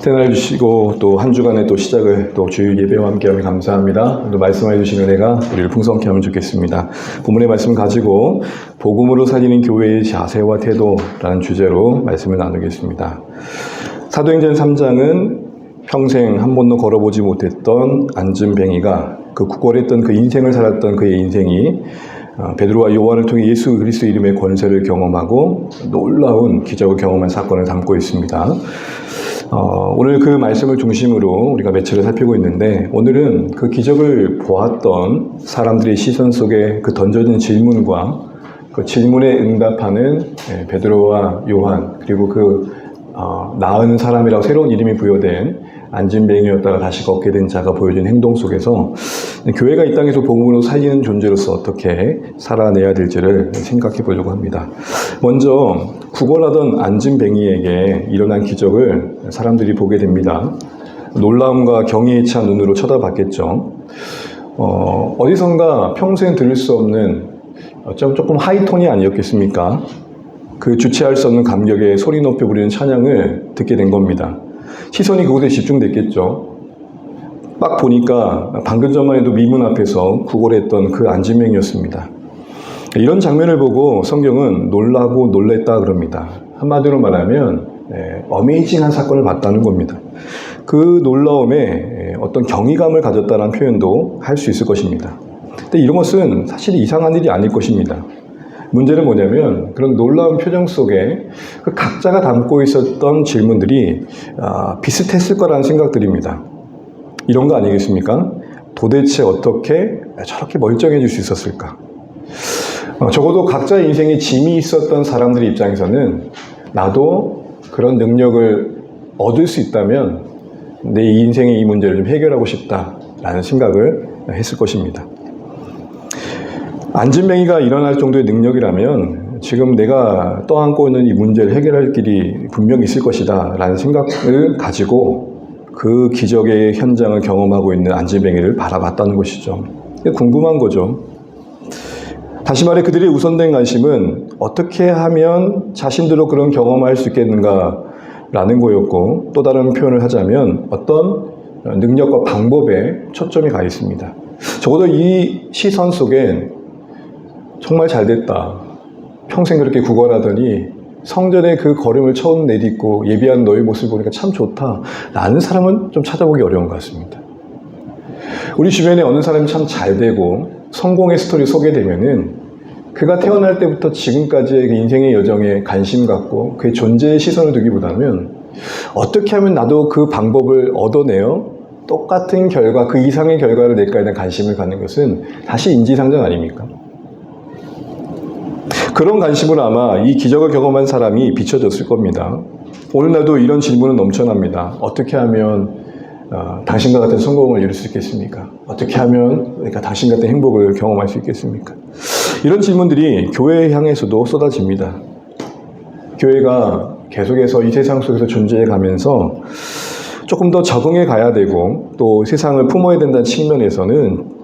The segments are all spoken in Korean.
새날 주시고 또 한 주간의 또 시작을 또 주일 예배와 함께하며 감사합니다. 또 말씀해 주신 은혜가 우리를 풍성케 하면 좋겠습니다. 본문의 말씀 가지고 복음으로 살리는 교회의 자세와 태도라는 주제로 말씀을 나누겠습니다. 사도행전 3장은 평생 한 번도 걸어보지 못했던 안진뱅이가 그 구걸했던 그 인생을 살았던 그의 인생이 베드로와 요한을 통해 예수 그리스도 이름의 권세를 경험하고 놀라운 기적을 경험한 사건을 담고 있습니다. 오늘 그 말씀을 중심으로 우리가 매체를 살피고 있는데, 오늘은 그 기적을 보았던 사람들의 시선 속에 그 던져진 질문과 그 질문에 응답하는 베드로와 요한, 그리고 그 나은 사람이라고 새로운 이름이 부여된 안진뱅이였다가 다시 걷게 된 자가 보여준 행동 속에서 교회가 이 땅에서 복음으로 살리는 존재로서 어떻게 살아내야 될지를 생각해 보려고 합니다. 먼저 구걸하던 안진뱅이에게 일어난 기적을 사람들이 보게 됩니다. 놀라움과 경이에 찬 눈으로 쳐다봤겠죠. 어디선가 평생 들을 수 없는 조금 하이톤이 아니었겠습니까? 그 주체할 수 없는 감격에 소리 높여 부리는 찬양을 듣게 된 겁니다. 시선이 그곳에 집중됐겠죠. 딱 보니까 방금 전만 해도 미문 앞에서 구걸했던 그 안진뱅이였습니다. 이런 장면을 보고 성경은 놀라고 놀랬다 그럽니다. 한마디로 말하면 어메이징한 사건을 봤다는 겁니다. 그 놀라움에 어떤 경이감을 가졌다는 표현도 할 수 있을 것입니다. 근데 이런 것은 사실 이상한 일이 아닐 것입니다. 문제는 뭐냐면 그런 놀라운 표정 속에 그 각자가 담고 있었던 질문들이 비슷했을 거라는 생각들입니다. 이런 거 아니겠습니까? 도대체 어떻게 저렇게 멀쩡해질 수 있었을까? 적어도 각자의 인생에 짐이 있었던 사람들의 입장에서는 나도 그런 능력을 얻을 수 있다면 내 인생의 이 문제를 좀 해결하고 싶다라는 생각을 했을 것입니다. 안진뱅이가 일어날 정도의 능력이라면 지금 내가 떠안고 있는 이 문제를 해결할 길이 분명히 있을 것이다 라는 생각을 가지고 그 기적의 현장을 경험하고 있는 안진뱅이를 바라봤다는 것이죠. 궁금한 거죠. 다시 말해 그들의 우선된 관심은 어떻게 하면 자신들도 그런 경험을 할 수 있겠는가 라는 거였고, 또 다른 표현을 하자면 어떤 능력과 방법에 초점이 가 있습니다. 적어도 이 시선 속엔 정말 잘됐다. 평생 그렇게 구걸하더니 성전에 그 걸음을 처음 내딛고 예비한 너의 모습을 보니까 참 좋다. 라는 사람은 좀 찾아보기 어려운 것 같습니다. 우리 주변에 어느 사람이 참 잘되고 성공의 스토리 소개되면은 그가 태어날 때부터 지금까지의 그 인생의 여정에 관심 갖고 그의 존재에 시선을 두기보다는 어떻게 하면 나도 그 방법을 얻어내어 똑같은 결과, 그 이상의 결과를 낼까에 대한 관심을 갖는 것은 다시 인지상정 아닙니까? 그런 관심으로 아마 이 기적을 경험한 사람이 비춰졌을 겁니다. 오늘날도 이런 질문은 넘쳐납니다. 어떻게 하면 당신과 같은 성공을 이룰 수 있겠습니까? 어떻게 하면 그러니까 당신 같은 행복을 경험할 수 있겠습니까? 이런 질문들이 교회에 향해서도 쏟아집니다. 교회가 계속해서 이 세상 속에서 존재해 가면서 조금 더 적응해 가야 되고 또 세상을 품어야 된다는 측면에서는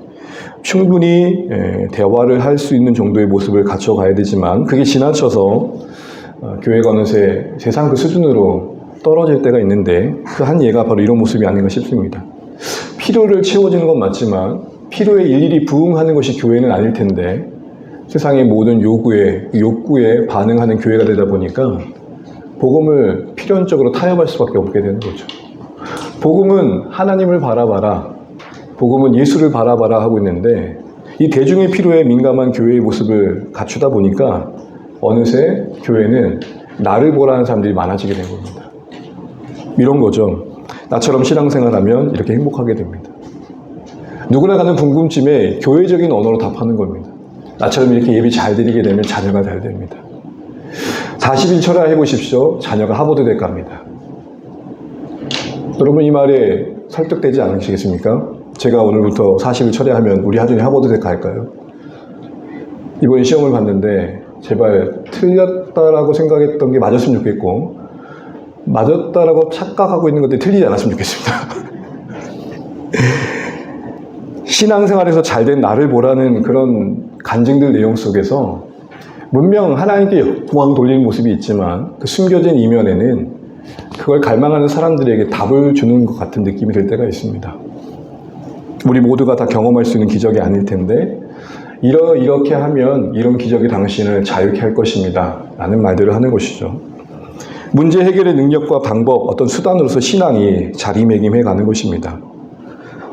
충분히 대화를 할 수 있는 정도의 모습을 갖춰가야 되지만, 그게 지나쳐서 교회가 어느새 세상 그 수준으로 떨어질 때가 있는데 그 한 예가 바로 이런 모습이 아닌가 싶습니다. 필요를 채워주는 건 맞지만 필요에 일일이 부응하는 것이 교회는 아닐 텐데 세상의 모든 욕구에 반응하는 교회가 되다 보니까 복음을 필연적으로 타협할 수밖에 없게 되는 거죠. 복음은 하나님을 바라봐라, 복음은 예수를 바라봐라 하고 있는데 이 대중의 필요에 민감한 교회의 모습을 갖추다 보니까 어느새 교회는 나를 보라는 사람들이 많아지게 된 겁니다. 이런 거죠. 나처럼 신앙생활하면 이렇게 행복하게 됩니다. 누구나 가는 궁금증에 교회적인 언어로 답하는 겁니다. 나처럼 이렇게 예배 잘 드리게 되면 자녀가 잘 됩니다. 40일 철야 해보십시오. 자녀가 하버드대 갑니다. 여러분 이 말에 설득되지 않으시겠습니까? 제가 오늘부터 40일 철야하면 우리 하준이 하버드대 갈까요? 이번에 시험을 봤는데 제발 틀렸다라고 생각했던 게 맞았으면 좋겠고, 맞았다라고 착각하고 있는 것들이 틀리지 않았으면 좋겠습니다. 신앙생활에서 잘된 나를 보라는 그런 간증들 내용 속에서 문명 하나님께 영광 돌리는 모습이 있지만 그 숨겨진 이면에는 그걸 갈망하는 사람들에게 답을 주는 것 같은 느낌이 들 때가 있습니다. 우리 모두가 다 경험할 수 있는 기적이 아닐 텐데 이렇게 하면 이런 기적이 당신을 자유케 할 것입니다 라는 말들을 하는 것이죠. 문제 해결의 능력과 방법, 어떤 수단으로서 신앙이 자리매김해 가는 것입니다.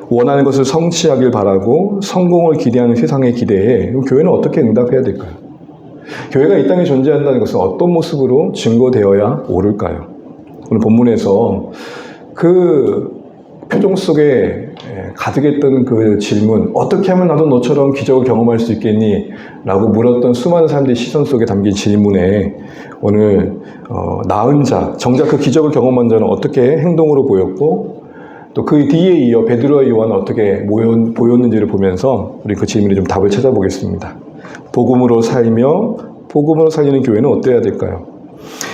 원하는 것을 성취하길 바라고 성공을 기대하는 세상의 기대에 교회는 어떻게 응답해야 될까요? 교회가 이 땅에 존재한다는 것은 어떤 모습으로 증거되어야 옳을까요? 오늘 본문에서 그 표정 속에 가득했던 그 질문, 어떻게 하면 나도 너처럼 기적을 경험할 수 있겠니? 라고 물었던 수많은 사람들의 시선 속에 담긴 질문에 오늘 나은 자, 정작 그 기적을 경험한 자는 어떻게 행동으로 보였고 또 그 뒤에 이어 베드로와 요한은 어떻게 보였는지를 보면서 우리 그 질문에 좀 답을 찾아보겠습니다. 복음으로 살며 복음으로 살리는 교회는 어때야 될까요?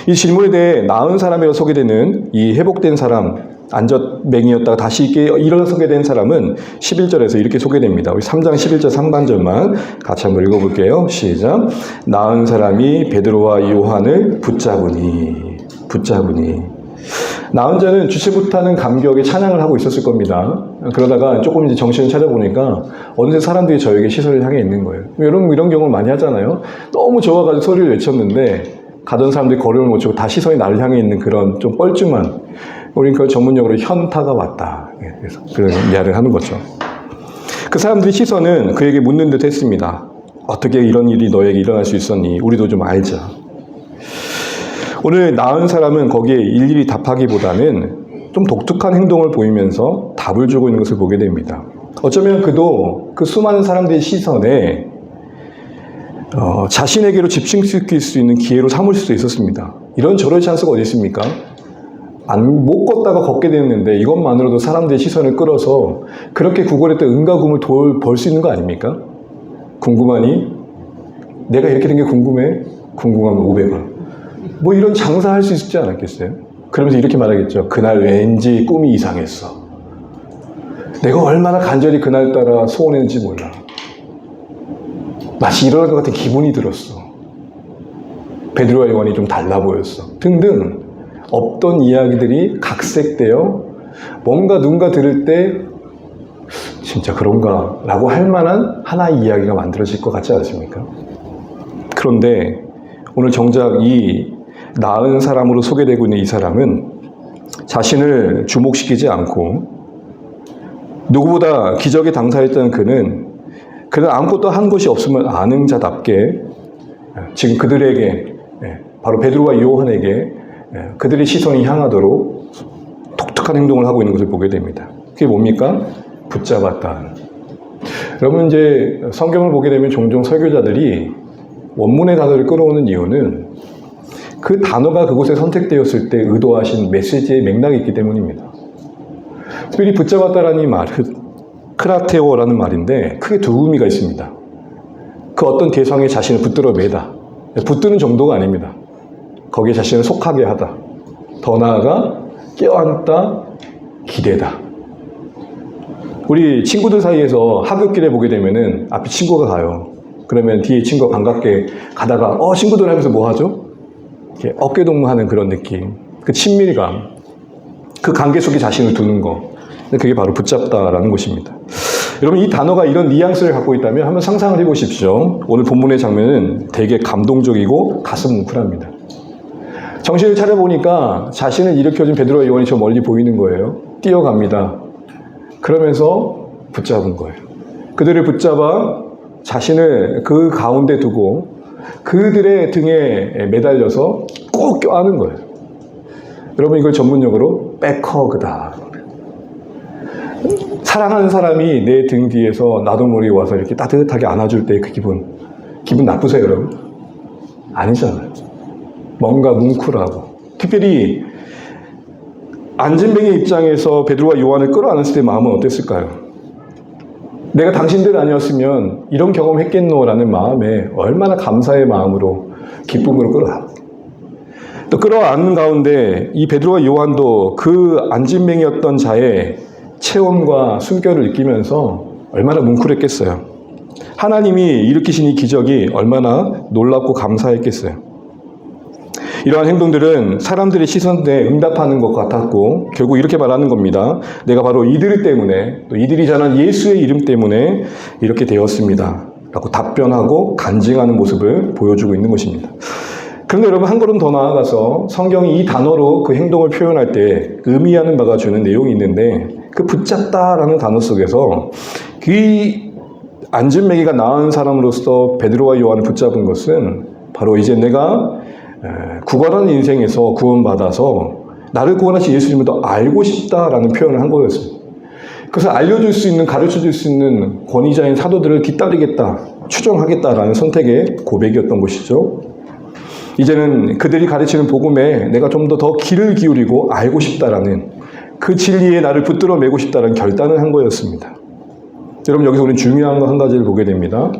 이 질문에 대해 나은 사람이라고 소개되는 이 회복된 사람, 안전맹이였다가 다시 일어서게 된 사람은 11절에서 이렇게 소개됩니다. 우리 3장 11절 상반절만 같이 한번 읽어볼게요. 시작. 나은 사람이 베드로와 요한을 붙잡으니. 나은 자는 주체 못하는 감격에 찬양을 하고 있었을 겁니다. 그러다가 조금 이제 정신을 차려보니까 어느새 사람들이 저에게 시선을 향해 있는 거예요. 여러분 이런 경험을 많이 하잖아요. 너무 좋아가지고 소리를 외쳤는데 가던 사람들이 걸음을 못 치고 다 시선이 나를 향해 있는 그런 좀 뻘쭘한, 우리는 그걸 전문용어로 현타가 왔다. 그래서 그런 이야기를 하는 거죠. 그 사람들의 시선은 그에게 묻는 듯 했습니다. 어떻게 이런 일이 너에게 일어날 수 있었니? 우리도 좀 알자. 오늘 나은 사람은 거기에 일일이 답하기보다는 좀 독특한 행동을 보이면서 답을 주고 있는 것을 보게 됩니다. 어쩌면 그도 그 수많은 사람들의 시선에 자신에게로 집중시킬 수 있는 기회로 삼을 수도 있었습니다. 이런 저럴 찬스가 어디 있습니까? 못 걷다가 걷게 됐는데 이것만으로도 사람들의 시선을 끌어서 그렇게 구걸했던 은과 금을 벌 수 있는 거 아닙니까? 궁금하니? 내가 이렇게 된 게 궁금해? 궁금하면 500원. 뭐 이런 장사할 수 있지 않았겠어요? 그러면서 이렇게 말하겠죠. 그날 왠지 꿈이 이상했어. 내가 얼마나 간절히 그날따라 소원했는지 몰라. 마치 일어날 것 같은 기분이 들었어. 베드로와 요한이 좀 달라 보였어. 등등 없던 이야기들이 각색되어 뭔가 누군가 들을 때 진짜 그런가? 라고 할 만한 하나의 이야기가 만들어질 것 같지 않습니까? 그런데 오늘 정작 이 나은 사람으로 소개되고 있는 이 사람은 자신을 주목시키지 않고 누구보다 기적의 당사였던 그는 아무것도 한 것이 없으면 아는 자답게 지금 그들에게, 바로 베드로와 요한에게 그들의 시선이 향하도록 독특한 행동을 하고 있는 것을 보게 됩니다. 그게 뭡니까? 붙잡았다. 여러분 이제 성경을 보게 되면 종종 설교자들이 원문의 단어를 끌어오는 이유는 그 단어가 그곳에 선택되었을 때 의도하신 메시지의 맥락이 있기 때문입니다. 특별히 붙잡았다라는 이 말은 크라테오라는 말인데 크게 두 의미가 있습니다. 그 어떤 대상에 자신을 붙들어 매다. 붙드는 정도가 아닙니다. 거기에 자신을 속하게 하다. 더 나아가 껴안다, 기대다. 우리 친구들 사이에서 하굣길에 보게 되면은 앞에 친구가 가요. 그러면 뒤에 친구가 반갑게 가다가 친구들 하면서 뭐 하죠? 이렇게 어깨동무하는 그런 느낌, 그 친밀감, 그 관계 속에 자신을 두는 거, 그게 바로 붙잡다라는 것입니다. 여러분 이 단어가 이런 뉘앙스를 갖고 있다면 한번 상상을 해보십시오. 오늘 본문의 장면은 되게 감동적이고 가슴 뭉클합니다. 정신을 차려보니까 자신을 일으켜준 베드로와 요한이 저 멀리 보이는 거예요. 뛰어갑니다. 그러면서 붙잡은 거예요. 그들을 붙잡아 자신을 그 가운데 두고 그들의 등에 매달려서 꼭 껴안은 거예요. 여러분 이걸 전문용어로 백허그다. 사랑하는 사람이 내 등 뒤에서 나도 모르게 와서 이렇게 따뜻하게 안아줄 때 그 기분 나쁘세요 여러분? 아니잖아요. 뭔가 뭉클하고, 특별히 안진뱅의 입장에서 베드로와 요한을 끌어안았을 때 마음은 어땠을까요? 내가 당신들 아니었으면 이런 경험 했겠노라는 마음에 얼마나 감사의 마음으로 기쁨으로 끌어안았어요. 또 끌어안는 가운데 이 베드로와 요한도 그 안진뱅이였던 자의 체온과 숨결을 느끼면서 얼마나 뭉클했겠어요. 하나님이 일으키신 이 기적이 얼마나 놀랍고 감사했겠어요. 이러한 행동들은 사람들의 시선에 응답하는 것 같았고 결국 이렇게 말하는 겁니다. 내가 바로 이들 때문에, 또 이들이 전한 예수의 이름 때문에 이렇게 되었습니다 라고 답변하고 간증하는 모습을 보여주고 있는 것입니다. 그런데 여러분, 한 걸음 더 나아가서 성경이 이 단어로 그 행동을 표현할 때 의미하는 바가 주는 내용이 있는데, 그 붙잡다라는 단어 속에서 그 안진뱅이가 나은 사람으로서 베드로와 요한을 붙잡은 것은 바로 이제 내가 구걸하는 인생에서 구원받아서 나를 구원하신 예수님을 더 알고 싶다라는 표현을 한 거였습니다. 그래서 알려줄 수 있는, 가르쳐줄 수 있는 권위자인 사도들을 뒤따르겠다, 추종하겠다라는 선택의 고백이었던 것이죠. 이제는 그들이 가르치는 복음에 내가 좀 더 귀를 기울이고 알고 싶다라는, 그 진리에 나를 붙들어 매고 싶다라는 결단을 한 거였습니다. 여러분, 여기서 우리는 중요한 거 한 가지를 보게 됩니다.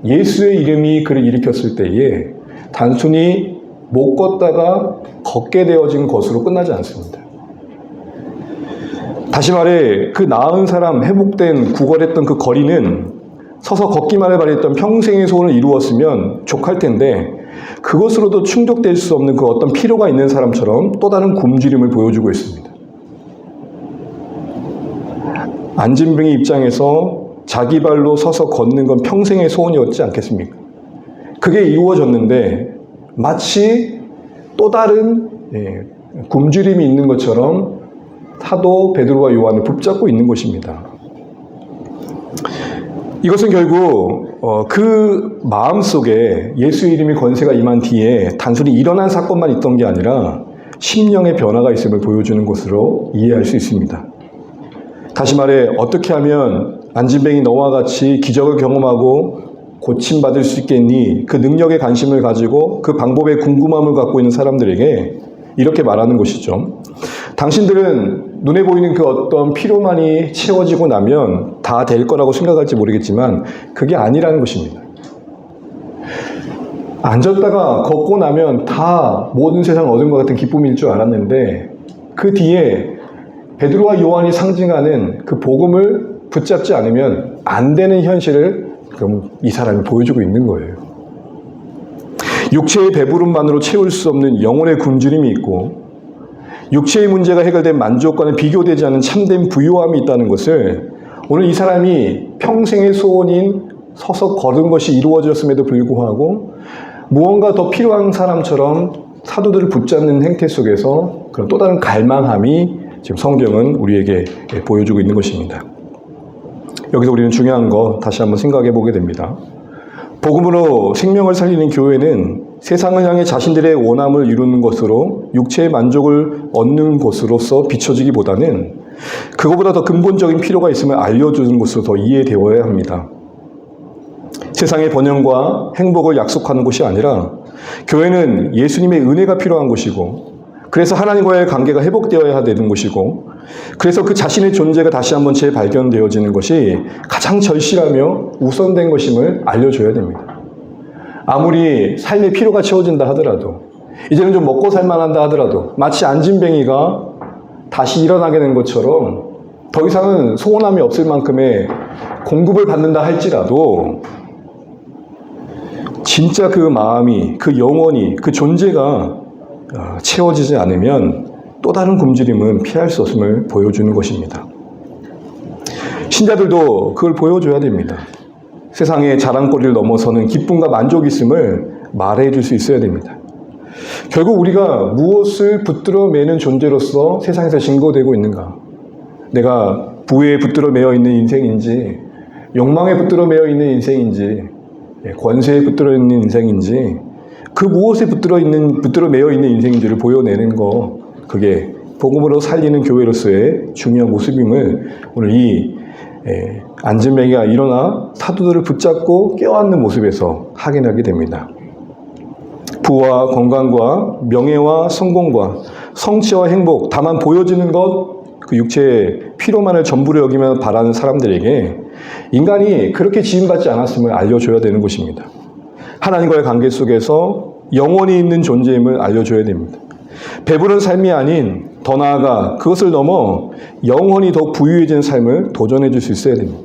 예수의 이름이 그를 일으켰을 때에 단순히 못 걷다가 걷게 되어진 것으로 끝나지 않습니다. 다시 말해, 그 나은 사람, 회복된, 구걸했던 그 거리는 서서 걷기만을 바랬던 평생의 소원을 이루었으면 족할 텐데, 그것으로도 충족될 수 없는 그 어떤 필요가 있는 사람처럼 또 다른 굶주림을 보여주고 있습니다. 안진뱅이 입장에서 자기 발로 서서 걷는 건 평생의 소원이었지 않겠습니까? 그게 이루어졌는데 마치 또 다른 굶주림이 있는 것처럼 사도 베드로와 요한을 붙잡고 있는 것입니다. 이것은 결국 그 마음속에 예수의 이름이 권세가 임한 뒤에 단순히 일어난 사건만 있던 게 아니라 심령의 변화가 있음을 보여주는 것으로 이해할 수 있습니다. 다시 말해, 어떻게 하면 안진뱅이 너와 같이 기적을 경험하고 고침받을 수 있겠니? 그 능력에 관심을 가지고 그 방법에 궁금함을 갖고 있는 사람들에게 이렇게 말하는 것이죠. 당신들은 눈에 보이는 그 어떤 필요만이 채워지고 나면 다 될 거라고 생각할지 모르겠지만 그게 아니라는 것입니다. 앉았다가 걷고 나면 다 모든 세상 얻은 것 같은 기쁨일 줄 알았는데, 그 뒤에 베드로와 요한이 상징하는 그 복음을 붙잡지 않으면 안 되는 현실을 그럼 이 사람이 보여주고 있는 거예요. 육체의 배부름만으로 채울 수 없는 영혼의 굶주림이 있고, 육체의 문제가 해결된 만족과는 비교되지 않는 참된 부요함이 있다는 것을 오늘 이 사람이 평생의 소원인 서서 걸은 것이 이루어졌음에도 불구하고 무언가 더 필요한 사람처럼 사도들을 붙잡는 행태 속에서 그런 또 다른 갈망함이 지금 성경은 우리에게 보여주고 있는 것입니다. 여기서 우리는 중요한 거 다시 한번 생각해 보게 됩니다. 복음으로 생명을 살리는 교회는 세상을 향해 자신들의 원함을 이루는 것으로 육체의 만족을 얻는 곳으로서 비춰지기보다는 그것보다 더 근본적인 필요가 있음을 알려주는 곳으로 더 이해되어야 합니다. 세상의 번영과 행복을 약속하는 곳이 아니라 교회는 예수님의 은혜가 필요한 곳이고, 그래서 하나님과의 관계가 회복되어야 되는 곳이고, 그래서 그 자신의 존재가 다시 한번 재발견되어지는 것이 가장 절실하며 우선된 것임을 알려줘야 됩니다. 아무리 삶의 필요가 채워진다 하더라도, 이제는 좀 먹고 살만한다 하더라도, 마치 안진뱅이가 다시 일어나게 된 것처럼 더 이상은 소원함이 없을 만큼의 공급을 받는다 할지라도 진짜 그 마음이, 그 영혼이, 그 존재가 채워지지 않으면 또 다른 굶주림은 피할 수 없음을 보여주는 것입니다. 신자들도 그걸 보여줘야 됩니다. 세상의 자랑거리를 넘어서는 기쁨과 만족이 있음을 말해줄 수 있어야 됩니다. 결국 우리가 무엇을 붙들어 매는 존재로서 세상에서 증거되고 있는가? 내가 부에 붙들어 매여 있는 인생인지, 욕망에 붙들어 매여 있는 인생인지, 권세에 붙들어 있는 인생인지, 그 무엇에 붙들어 매여 있는 인생인지를 보여내는 거, 그게 복음으로 살리는 교회로서의 중요한 모습임을 오늘 이 안진뱅이가 일어나 사도들을 붙잡고 껴안는 모습에서 확인하게 됩니다. 부와 건강과 명예와 성공과 성취와 행복, 다만 보여지는 것, 그 육체의 피로만을 전부로 여기며 바라는 사람들에게 인간이 그렇게 지음받지 않았음을 알려줘야 되는 것입니다. 하나님과의 관계 속에서 영원히 있는 존재임을 알려줘야 됩니다. 배부른 삶이 아닌, 더 나아가 그것을 넘어 영원히 더 부유해진 삶을 도전해 줄 수 있어야 됩니다.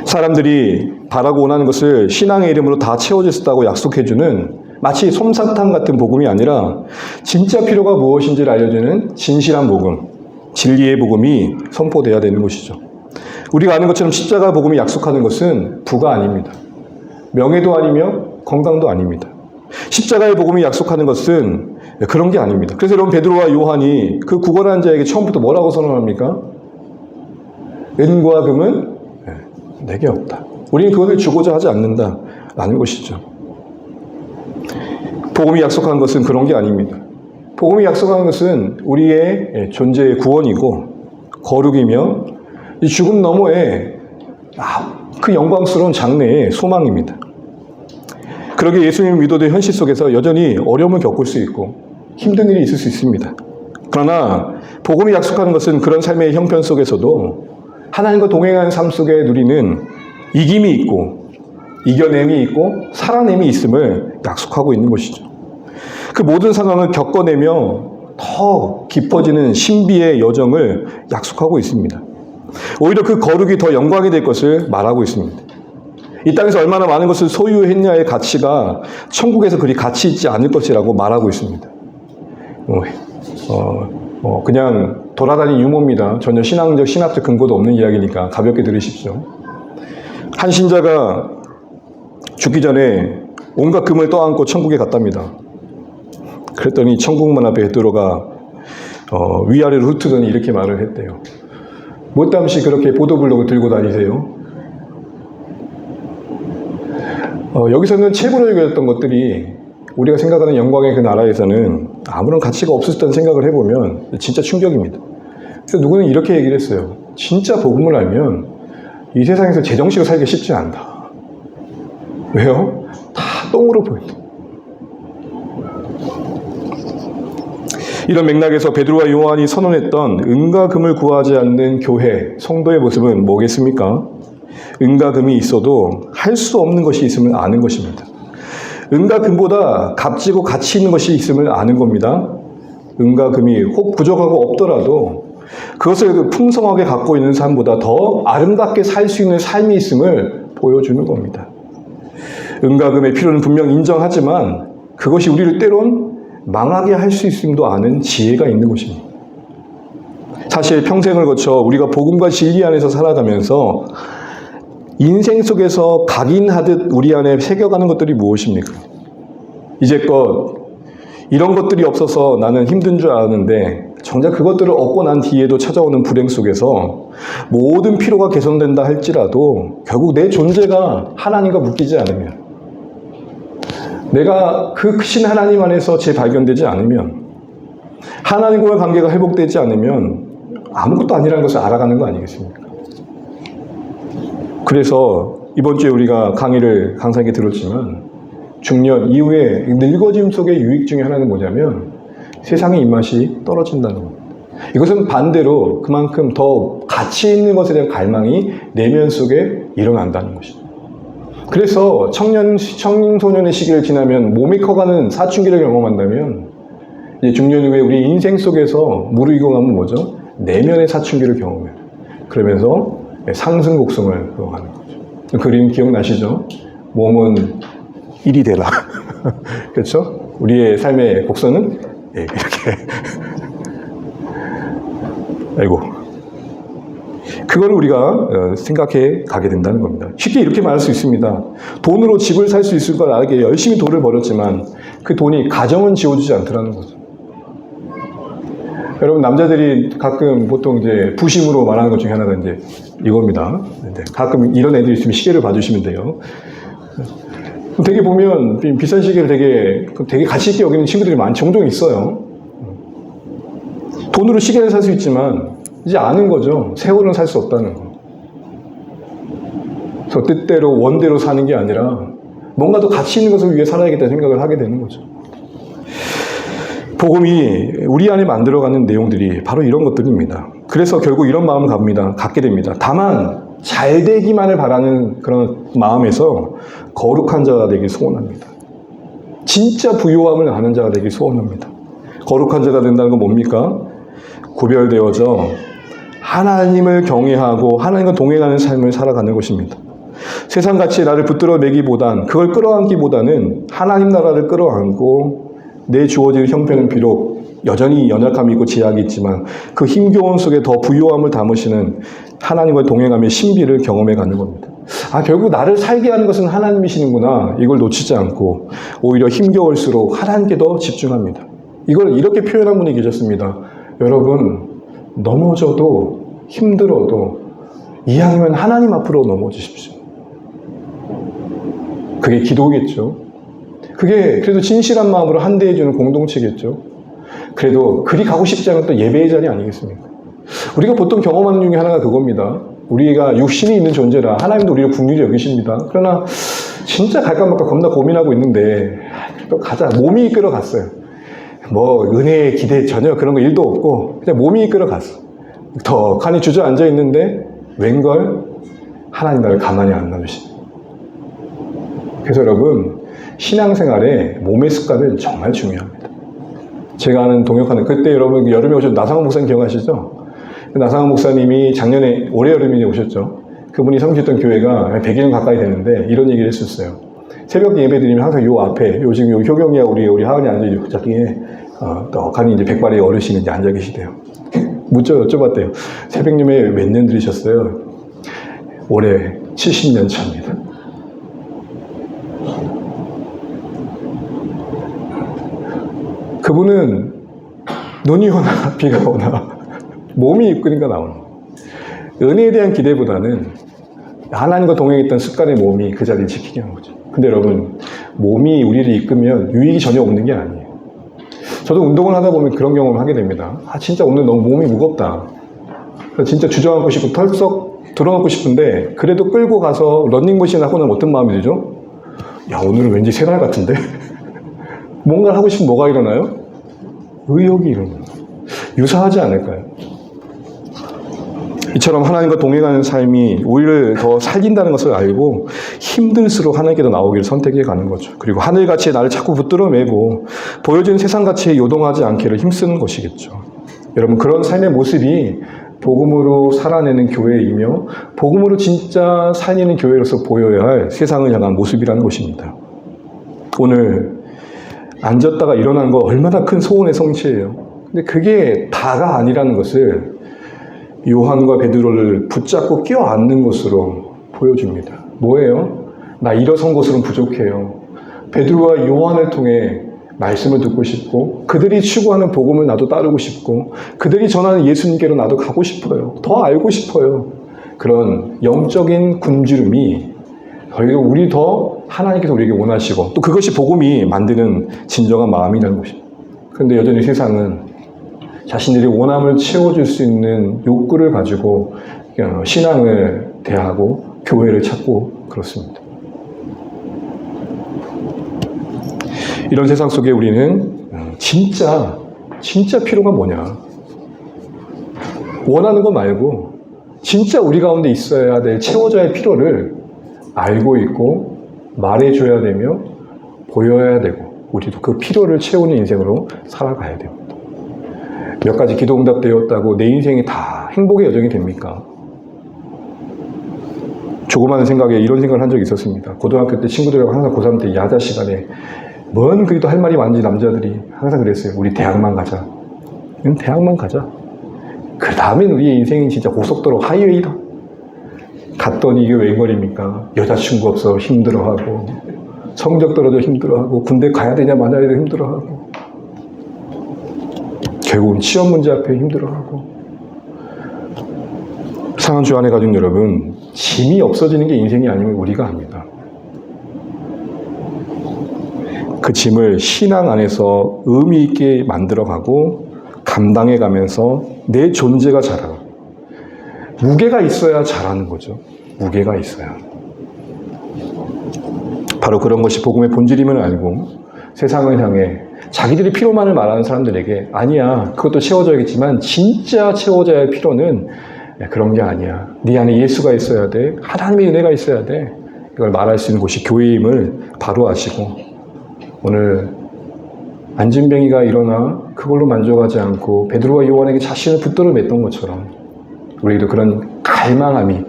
사람들이 바라고 원하는 것을 신앙의 이름으로 다 채워질 수 있다고 약속해주는 마치 솜사탕 같은 복음이 아니라 진짜 필요가 무엇인지를 알려주는 진실한 복음, 진리의 복음이 선포돼야 되는 것이죠. 우리가 아는 것처럼 십자가 복음이 약속하는 것은 부가 아닙니다. 명예도 아니며 건강도 아닙니다. 십자가의 복음이 약속하는 것은 그런 게 아닙니다. 그래서 여러분 베드로와 요한이 그 구걸한 자에게 처음부터 뭐라고 선언합니까? 은과 금은 내게 없다. 우리는 그것을 주고자 하지 않는다라는 것이죠. 복음이 약속한 것은 그런 게 아닙니다. 복음이 약속한 것은 우리의 존재의 구원이고 거룩이며 이 죽음 너머에 그 영광스러운 장래의 소망입니다. 그러게 예수님을 믿어도 현실 속에서 여전히 어려움을 겪을 수 있고 힘든 일이 있을 수 있습니다. 그러나 복음이 약속하는 것은 그런 삶의 형편 속에서도 하나님과 동행하는 삶 속에 누리는 이김이 있고 이겨냄이 있고 살아냄이 있음을 약속하고 있는 것이죠. 그 모든 상황을 겪어내며 더 깊어지는 신비의 여정을 약속하고 있습니다. 오히려 그 거룩이 더 영광이 될 것을 말하고 있습니다. 이 땅에서 얼마나 많은 것을 소유했냐의 가치가 천국에서 그리 가치 있지 않을 것이라고 말하고 있습니다. 그냥 돌아다니는 유머입니다. 전혀 신학적 근거도 없는 이야기니까 가볍게 들으십시오. 한 신자가 죽기 전에 온갖 금을 떠안고 천국에 갔답니다. 그랬더니 천국문 앞에 베드로가 위아래로 훑더니 이렇게 말을 했대요. 못담시 그렇게 보도블록을 들고 다니세요? 여기서는 책으로 읽었던 것들이 우리가 생각하는 영광의 그 나라에서는 아무런 가치가 없었다는 생각을 해보면 진짜 충격입니다. 그래서 누구는 이렇게 얘기를 했어요. 진짜 복음을 알면 이 세상에서 제정식으로 살기 쉽지 않다. 왜요? 다 똥으로 보인다. 이런 맥락에서 베드로와 요한이 선언했던 은과 금을 구하지 않는 교회, 성도의 모습은 뭐겠습니까? 은과 금이 있어도 할 수 없는 것이 있음을 아는 것입니다. 은과 금보다 값지고 가치 있는 것이 있음을 아는 겁니다. 은과 금이 혹 부족하고 없더라도 그것을 풍성하게 갖고 있는 삶보다 더 아름답게 살 수 있는 삶이 있음을 보여주는 겁니다. 은과 금의 필요는 분명 인정하지만 그것이 우리를 때론 망하게 할 수 있음도 아는 지혜가 있는 것입니다. 사실 평생을 거쳐 우리가 복음과 진리 안에서 살아가면서 인생 속에서 각인하듯 우리 안에 새겨가는 것들이 무엇입니까? 이제껏 이런 것들이 없어서 나는 힘든 줄 아는데 정작 그것들을 얻고 난 뒤에도 찾아오는 불행 속에서 모든 필요가 개선된다 할지라도 결국 내 존재가 하나님과 묶이지 않으면, 내가 그 크신 하나님 안에서 재발견되지 않으면, 하나님과의 관계가 회복되지 않으면 아무것도 아니라는 것을 알아가는 거 아니겠습니까? 그래서 이번 주에 우리가 강사에게 들었지만 중년 이후에 늙어짐 속의 유익 중에 하나는 뭐냐면 세상의 입맛이 떨어진다는 겁니다. 이것은 반대로 그만큼 더 가치 있는 것에 대한 갈망이 내면 속에 일어난다는 것이죠. 그래서 청소년의 시기를 지나면 몸이 커가는 사춘기를 경험한다면 이제 중년 이후에 우리 인생 속에서 무르익어가면 뭐죠? 내면의 사춘기를 경험해요. 그러면서 상승 곡성을 하는 거죠. 그림 기억나시죠? 몸은 1이 되라. 그렇죠? 우리의 삶의 곡선은 이렇게. 아이고. 그걸 우리가 생각해 가게 된다는 겁니다. 쉽게 이렇게 말할 수 있습니다. 돈으로 집을 살 수 있을 걸 알게 열심히 돈을 벌었지만 그 돈이 가정은 지어주지 않더라는 거죠. 여러분, 남자들이 가끔 보통 이제 부심으로 말하는 것 중에 하나가 이제 이겁니다. 가끔 이런 애들이 있으면 시계를 봐주시면 돼요. 되게 보면 비싼 시계를 되게 가치 있게 여기는 친구들이 종종 있어요. 돈으로 시계를 살 수 있지만 이제 아는 거죠. 세월은 살 수 없다는 거. 그래서 뜻대로 원대로 사는 게 아니라 뭔가 더 가치 있는 것을 위해 살아야겠다는 생각을 하게 되는 거죠. 복음이 우리 안에 만들어가는 내용들이 바로 이런 것들입니다. 그래서 결국 이런 마음을 갖게 됩니다. 다만 잘 되기만을 바라는 그런 마음에서 거룩한 자가 되길 소원합니다. 진짜 부요함을 아는 자가 되길 소원합니다. 거룩한 자가 된다는 건 뭡니까? 구별되어져 하나님을 경외하고 하나님과 동행하는 삶을 살아가는 것입니다. 세상 가치에 나를 붙들어 매기보단, 그걸 끌어안기보다는 하나님 나라를 끌어안고 내 주어질 형편은 비록 여전히 연약함이 있고 제약이 있지만 그 힘겨운 속에 더 부요함을 담으시는 하나님과 동행하며 신비를 경험해 가는 겁니다. 결국 나를 살게 하는 것은 하나님이시는구나. 이걸 놓치지 않고 오히려 힘겨울수록 하나님께 더 집중합니다. 이걸 이렇게 표현한 분이 계셨습니다. 여러분, 넘어져도 힘들어도 이왕이면 하나님 앞으로 넘어지십시오. 그게 기도겠죠. 그게 그래도 진실한 마음으로 한대해주는 공동체겠죠. 그래도 그리 가고 싶지 않은 또 예배의 자리 아니겠습니까? 우리가 보통 경험하는 중에 하나가 그겁니다. 우리가 육신이 있는 존재라 하나님도 우리를 긍휼히 여기십니다. 그러나 진짜 갈까 말까 겁나 고민하고 있는데 또 가자. 몸이 이끌어 갔어요. 뭐 은혜의 기대 전혀 그런 거 일도 없고 그냥 몸이 이끌어 갔어. 더 칸이 주저앉아 있는데 웬걸 하나님 나를 가만히 안 놔주시네. 그래서 여러분, 신앙생활에 몸의 습관은 정말 중요합니다. 제가 아는 동역하는 그때 여러분 여름에 오셨던 나상원 목사님 기억하시죠? 나상원 목사님이 작년에 올해 여름에 오셨죠. 그분이 섬기셨던 교회가 100년 가까이 됐는데 이런 얘기를 했었어요. 새벽 예배 드리면 항상 요 앞에 요즘 요 효경이야 우리 하은이 앉아있는 저기에 떡하니 이제 백발의 어르신이 이제 앉아 계시대요. 여쭤봤대요. 새벽 예배 몇 년 들으셨어요? 올해 70년 차입니다. 그분은 눈이 오나 비가 오나 몸이 이끄니까 나오는 거예요. 은혜에 대한 기대보다는 하나님과 동행했던 습관의 몸이 그 자리를 지키게 하는 거죠. 근데 여러분, 몸이 우리를 이끌면 유익이 전혀 없는 게 아니에요. 저도 운동을 하다 보면 그런 경험을 하게 됩니다. 진짜 오늘 너무 몸이 무겁다. 진짜 주저앉고 싶고 털썩 들어놓고 싶은데 그래도 끌고 가서 런닝머신 하고 나면 어떤 마음이 들죠? 야, 오늘은 왠지 새날 같은데? 뭔가를 하고 싶으면 뭐가 일어나요? 의욕이 일어나요. 유사하지 않을까요? 이처럼 하나님과 동행하는 삶이 우리를 더 살린다는 것을 알고 힘들수록 하나님께 더 나오기를 선택해 가는 거죠. 그리고 하늘가치에 나를 자꾸 붙들어 매고 보여지는 세상가치에 요동하지 않기를 힘쓰는 것이겠죠. 여러분, 그런 삶의 모습이 복음으로 살아내는 교회이며 복음으로 진짜 살리는 교회로서 보여야 할 세상을 향한 모습이라는 것입니다. 오늘 앉았다가 일어난 거 얼마나 큰 소원의 성취예요. 근데 그게 다가 아니라는 것을 요한과 베드로를 붙잡고 껴안는 것으로 보여줍니다. 뭐예요? 나 일어선 것으로는 부족해요. 베드로와 요한을 통해 말씀을 듣고 싶고 그들이 추구하는 복음을 나도 따르고 싶고 그들이 전하는 예수님께로 나도 가고 싶어요. 더 알고 싶어요. 그런 영적인 굶주림이 그리고 우리 더 하나님께서 우리에게 원하시고 또 그것이 복음이 만드는 진정한 마음이라는 것입니다. 그런데 여전히 세상은 자신들이 원함을 채워줄 수 있는 욕구를 가지고 신앙을 대하고 교회를 찾고 그렇습니다. 이런 세상 속에 우리는 진짜 필요가 뭐냐? 원하는 거 말고 진짜 우리 가운데 있어야 될 채워져야 할 필요를 알고 있고 말해줘야 되며 보여야 되고 우리도 그 필요를 채우는 인생으로 살아가야 됩니다. 몇 가지 기도 응답되었다고 내 인생이 다 행복의 여정이 됩니까? 조그마한 생각에 이런 생각을 한 적이 있었습니다. 고등학교 때 친구들하고 항상 고3 때 야자 시간에 뭔 그래도 할 말이 많은지 남자들이 항상 그랬어요. 우리 대학만 가자. 대학만 가자. 그 다음엔 우리의 인생이 진짜 고속도로 하이웨이다. 갔더니 이게 웬걸입니까? 여자친구 없어 힘들어하고 성적 떨어져 힘들어하고 군대 가야 되냐 마냐에 힘들어하고 결국은 시험 문제 앞에 힘들어하고. 사랑하는 주 안에 가족 여러분, 짐이 없어지는 게 인생이 아니면 우리가 압니다. 그 짐을 신앙 안에서 의미 있게 만들어가고 감당해 가면서 내 존재가 자라고. 무게가 있어야 자라는 거죠. 무게가 있어야. 바로 그런 것이 복음의 본질임을 알고 세상을 향해 자기들이 필요만을 말하는 사람들에게 아니야, 그것도 채워져야겠지만 진짜 채워져야 할 필요는 그런 게 아니야. 네 안에 예수가 있어야 돼. 하나님의 은혜가 있어야 돼. 이걸 말할 수 있는 곳이 교회임을 바로 아시고 오늘 안진뱅이가 일어나 그걸로 만족하지 않고 베드로와 요한에게 자신을 붙들어 맸던 것처럼 우리도 그런 갈망함이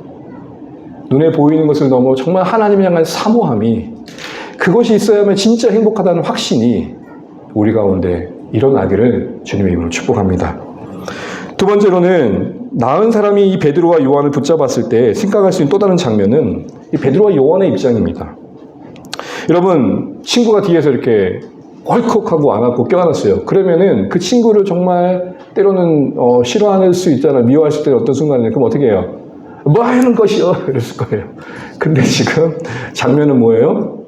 눈에 보이는 것을 넘어 정말 하나님을 향한 사모함이, 그것이 있어야만 진짜 행복하다는 확신이 우리 가운데 일어나기를 주님의 이름으로 축복합니다. 두 번째로는 나은 사람이 이 베드로와 요한을 붙잡았을 때 생각할 수 있는 또 다른 장면은 이 베드로와 요한의 입장입니다. 여러분, 친구가 뒤에서 이렇게 헐컥하고 안았고 껴안았어요. 그러면은 그 친구를 정말 때로는 싫어할 수 있잖아요. 미워하실 때 어떤 순간에. 그럼 어떻게 해요? 뭐 하는 것이요? 이랬을 거예요. 근데 지금 장면은 뭐예요?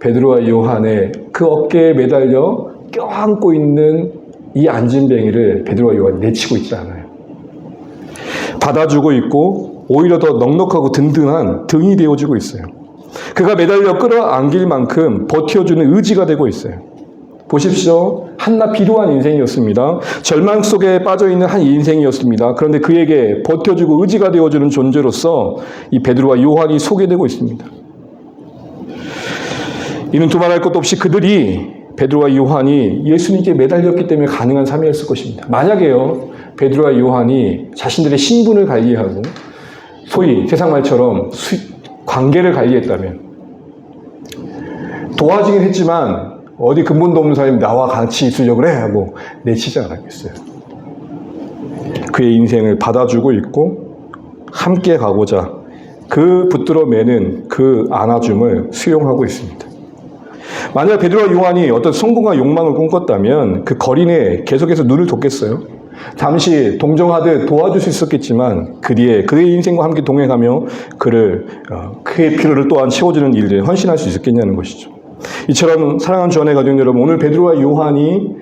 베드로와 요한의 그 어깨에 매달려 껴안고 있는 이 안진뱅이를 베드로와 요한이 내치고 있지 않아요. 받아주고 있고 오히려 더 넉넉하고 든든한 등이 되어주고 있어요. 그가 매달려 끌어안길 만큼 버텨주는 의지가 되고 있어요. 보십시오. 한낱 비루한 인생이었습니다. 절망 속에 빠져있는 한 인생이었습니다. 그런데 그에게 버텨주고 의지가 되어주는 존재로서 이 베드로와 요한이 소개되고 있습니다. 이는 두말할 것도 없이 그들이, 베드로와 요한이 예수님께 매달렸기 때문에 가능한 삶이었을 것입니다. 만약에요, 베드로와 요한이 자신들의 신분을 관리하고 소위 세상 말처럼 관계를 관리했다면, 도와주긴 했지만 어디 근본도 없는 사람이 나와 같이 있으려고 그래 하고 내치지 않았겠어요. 그의 인생을 받아주고 있고 함께 가고자 그 붙들어 매는 그 안아줌을 수용하고 있습니다. 만약 베드로와 요한이 어떤 성공과 욕망을 꿈꿨다면 그 거리 내에 계속해서 눈을 뒀겠어요? 잠시 동정하듯 도와줄 수 있었겠지만 그 뒤에 그의 인생과 함께 동행하며 그의 필요를 또한 채워주는 일들에 헌신할 수 있었겠냐는 것이죠. 이처럼 사랑하는 주안의 가족 여러분, 오늘 베드로와 요한이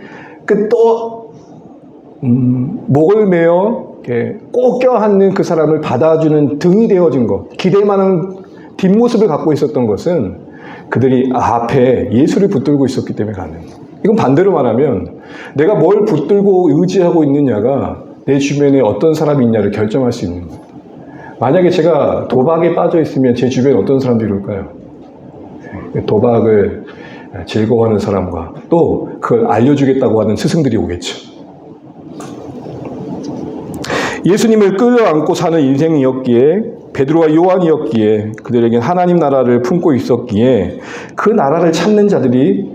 목을 메어 꼭 껴안는 그 사람을 받아주는 등이 되어진 것, 기대 많은 뒷모습을 갖고 있었던 것은 그들이 앞에 예수를 붙들고 있었기 때문에 가능합니다. 이건 반대로 말하면 내가 뭘 붙들고 의지하고 있느냐가 내 주변에 어떤 사람이 있냐를 결정할 수 있는 겁니다. 만약에 제가 도박에 빠져 있으면 제 주변에 어떤 사람들이 올까요? 도박을 즐거워하는 사람과 또 그걸 알려주겠다고 하는 스승들이 오겠죠. 예수님을 끌어안고 사는 인생이었기에, 베드로와 요한이었기에, 그들에겐 하나님 나라를 품고 있었기에 그 나라를 찾는 자들이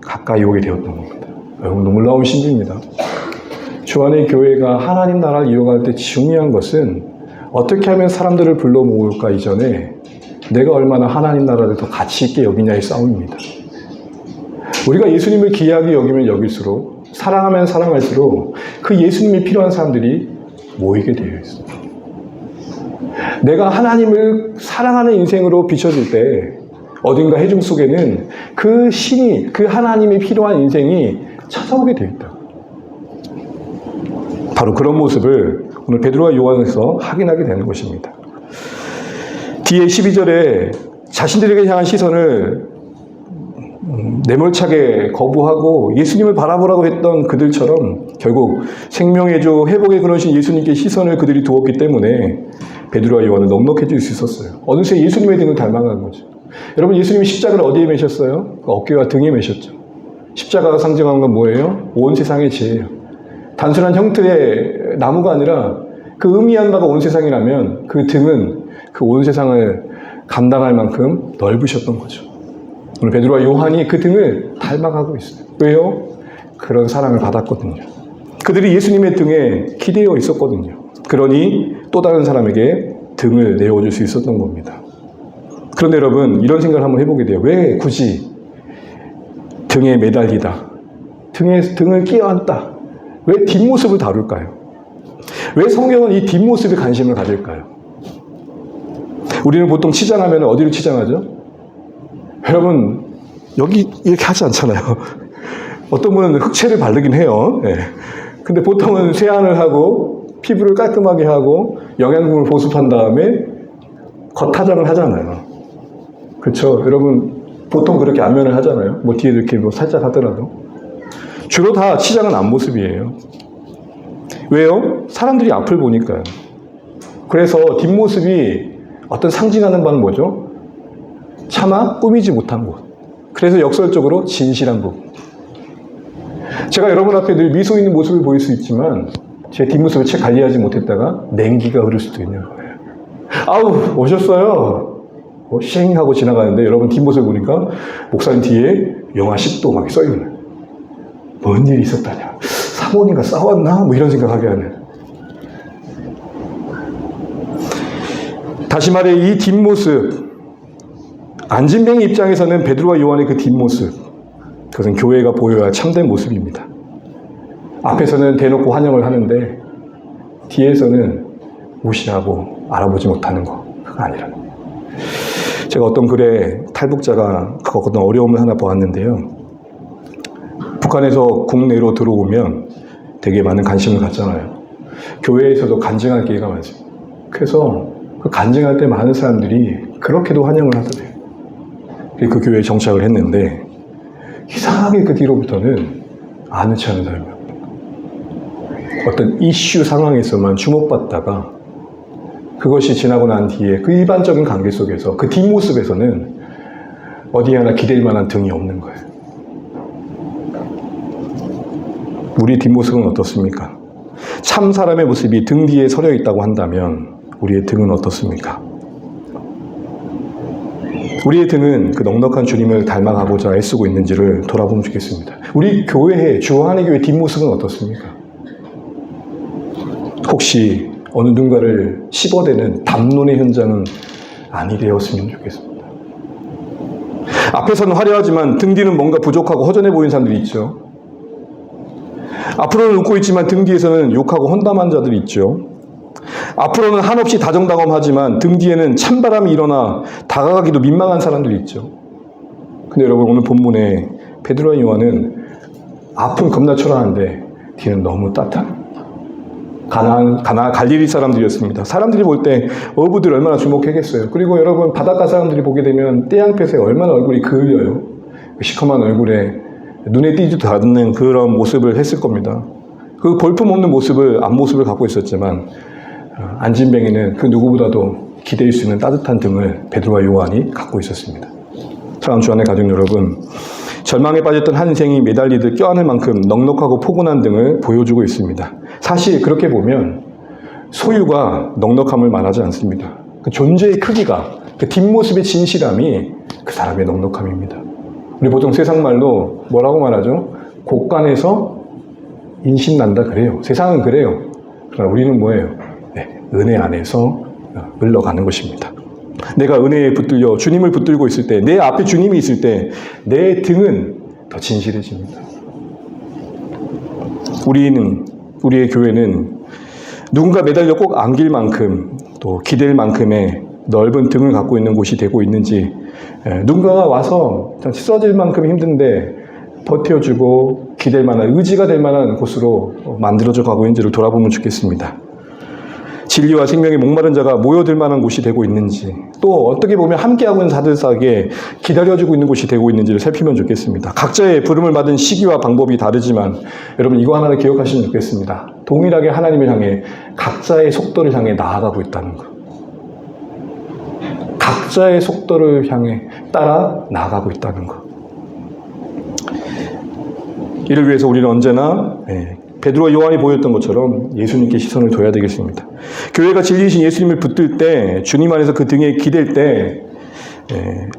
가까이 오게 되었던 겁니다. 여러분, 놀라운 신비입니다. 주 안의 교회가 하나님 나라를 이어갈 때 중요한 것은 어떻게 하면 사람들을 불러 모을까 이전에 내가 얼마나 하나님 나라를 더 가치 있게 여기냐의 싸움입니다. 우리가 예수님을 귀하게 여기면 여길수록, 사랑하면 사랑할수록 그 예수님이 필요한 사람들이 모이게 되어 있습니다. 내가 하나님을 사랑하는 인생으로 비춰질 때 어딘가 해중 속에는 그 신이, 그 하나님이 필요한 인생이 찾아오게 되어 있다. 바로 그런 모습을 오늘 베드로와 요한에서 확인하게 되는 것입니다. 뒤에 12절에 자신들에게 향한 시선을 내몰차게 거부하고 예수님을 바라보라고 했던 그들처럼 결국 생명의 주, 회복의 근원이신 예수님께 시선을 그들이 두었기 때문에 베드로와 요한은 넉넉해질 수 있었어요. 어느새 예수님의 등을 닮아간 거죠. 여러분, 예수님이 십자가를 어디에 매셨어요? 어깨와 등에 매셨죠. 십자가가 상징하는 건 뭐예요? 온 세상의 죄예요. 단순한 형태의 나무가 아니라 그 의미한 바가 온 세상이라면 그 등은 그 온 세상을 감당할 만큼 넓으셨던 거죠. 오늘 베드로와 요한이 그 등을 닮아가고 있어요. 왜요? 그런 사랑을 받았거든요. 그들이 예수님의 등에 기대어 있었거든요. 그러니 또 다른 사람에게 등을 내어줄 수 있었던 겁니다. 그런데 여러분, 이런 생각을 한번 해보게 돼요. 왜 굳이 등에 매달리다, 등을 끼어안다, 왜 뒷모습을 다룰까요? 왜 성경은 이 뒷모습에 관심을 가질까요? 우리는 보통 치장하면 어디로 치장하죠? 여러분, 여기 이렇게 하지 않잖아요. 어떤 분은 흑채를 바르긴 해요. 네. 근데 보통은 세안을 하고 피부를 깔끔하게 하고 영양분을 보습한 다음에 겉화장을 하잖아요. 그렇죠? 여러분, 보통 그렇게 안면을 하잖아요. 뭐 뒤에 이렇게 뭐 살짝 하더라도. 주로 다 치장은 앞모습이에요. 왜요? 사람들이 앞을 보니까요. 그래서 뒷모습이 어떤 상징하는 바는 뭐죠? 차마 꾸미지 못한 곳. 그래서 역설적으로 진실한 부분. 제가 여러분 앞에 늘 미소 있는 모습을 보일 수 있지만 제 뒷모습을 채 관리하지 못했다가 냉기가 흐를 수도 있는 거예요. 아우, 오셨어요. 쉥 하고 지나가는데 여러분 뒷모습 보니까 목사님 뒤에 영하 10도 막 써있는 거예요. 뭔 일이 있었다냐. 사모님과 싸웠나? 뭐 이런 생각하게 하는. 다시 말해 이 뒷모습, 안진뱅이 입장에서는 베드로와 요한의 그 뒷모습, 그것은 교회가 보여야 할 참된 모습입니다. 앞에서는 대놓고 환영을 하는데 뒤에서는 무시하고 알아보지 못하는 거, 그거 아니라는 거예요. 제가 어떤 글에 탈북자가 어떤 어려움을 하나 보았는데요. 북한에서 국내로 들어오면 되게 많은 관심을 갖잖아요. 교회에서도 간증할 기회가 많습니다. 그래서 그 간증할 때 많은 사람들이 그렇게도 환영을 하더래요. 그 교회에 정착을 했는데 이상하게 그 뒤로부터는 아무렇지 않은 사람이 어떤 이슈 상황에서만 주목받다가 그것이 지나고 난 뒤에 그 일반적인 관계 속에서 그 뒷모습에서는 어디에 하나 기댈 만한 등이 없는 거예요. 우리 뒷모습은 어떻습니까? 참 사람의 모습이 등 뒤에 서려 있다고 한다면 우리의 등은 어떻습니까? 우리의 등은 그 넉넉한 주님을 닮아가고자 애쓰고 있는지를 돌아보면 좋겠습니다. 우리 교회의 주한의 교회 뒷모습은 어떻습니까? 혹시 어느 누군가를 씹어대는 담론의 현장은 아니 되었으면 좋겠습니다. 앞에서는 화려하지만 등 뒤는 뭔가 부족하고 허전해 보이는 사람들이 있죠. 앞으로는 웃고 있지만 등 뒤에서는 욕하고 험담한 자들이 있죠. 앞으로는 한없이 다정다감하지만 등 뒤에는 찬바람이 일어나 다가가기도 민망한 사람들이 있죠. 근데 여러분 오늘 본문에 베드로와 요한은 앞은 겁나 초라한데 뒤는 너무 따뜻한 갈릴리 사람들이었습니다. 사람들이 볼 때 어부들 얼마나 주목하겠어요. 그리고 여러분 바닷가 사람들이 보게 되면 떼양볕에 얼마나 얼굴이 그을려요. 시커먼 얼굴에 눈에 띄지도 않는 그런 모습을 했을 겁니다. 그 볼품없는 모습을 앞모습을 갖고 있었지만 안진뱅이는 그 누구보다도 기댈 수 있는 따뜻한 등을 베드로와 요한이 갖고 있었습니다. 사랑하는 주안의 가족 여러분, 절망에 빠졌던 한 인생이 매달리듯 껴안을 만큼 넉넉하고 포근한 등을 보여주고 있습니다. 사실 그렇게 보면 소유가 넉넉함을 말하지 않습니다. 그 존재의 크기가, 그 뒷모습의 진실함이 그 사람의 넉넉함입니다. 우리 보통 세상 말로 뭐라고 말하죠? 곳간에서 인신난다 그래요. 세상은 그래요. 그러나 우리는 뭐예요? 은혜 안에서 흘러가는 것입니다. 내가 은혜에 붙들려 주님을 붙들고 있을 때, 내 앞에 주님이 있을 때 내 등은 더 진실해집니다. 우리의 교회는 누군가 매달려 꼭 안길 만큼 또 기댈 만큼의 넓은 등을 갖고 있는 곳이 되고 있는지, 누군가가 와서 쓰러질 만큼 힘든데 버텨주고 기댈 만한, 의지가 될 만한 곳으로 만들어져 가고 있는지를 돌아보면 좋겠습니다. 진리와 생명의 목마른 자가 모여들 만한 곳이 되고 있는지, 또 어떻게 보면 함께하고 있는 자들에게 기다려주고 있는 곳이 되고 있는지를 살피면 좋겠습니다. 각자의 부름을 받은 시기와 방법이 다르지만 여러분 이거 하나를 기억하시면 좋겠습니다. 동일하게 하나님을 향해 각자의 속도를 향해 나아가고 있다는 것. 각자의 속도를 향해 따라 나아가고 있다는 것. 이를 위해서 우리는 언제나 베드로와 요한이 보였던 것처럼 예수님께 시선을 둬야 되겠습니다. 교회가 진리이신 예수님을 붙들 때, 주님 안에서 그 등에 기댈 때,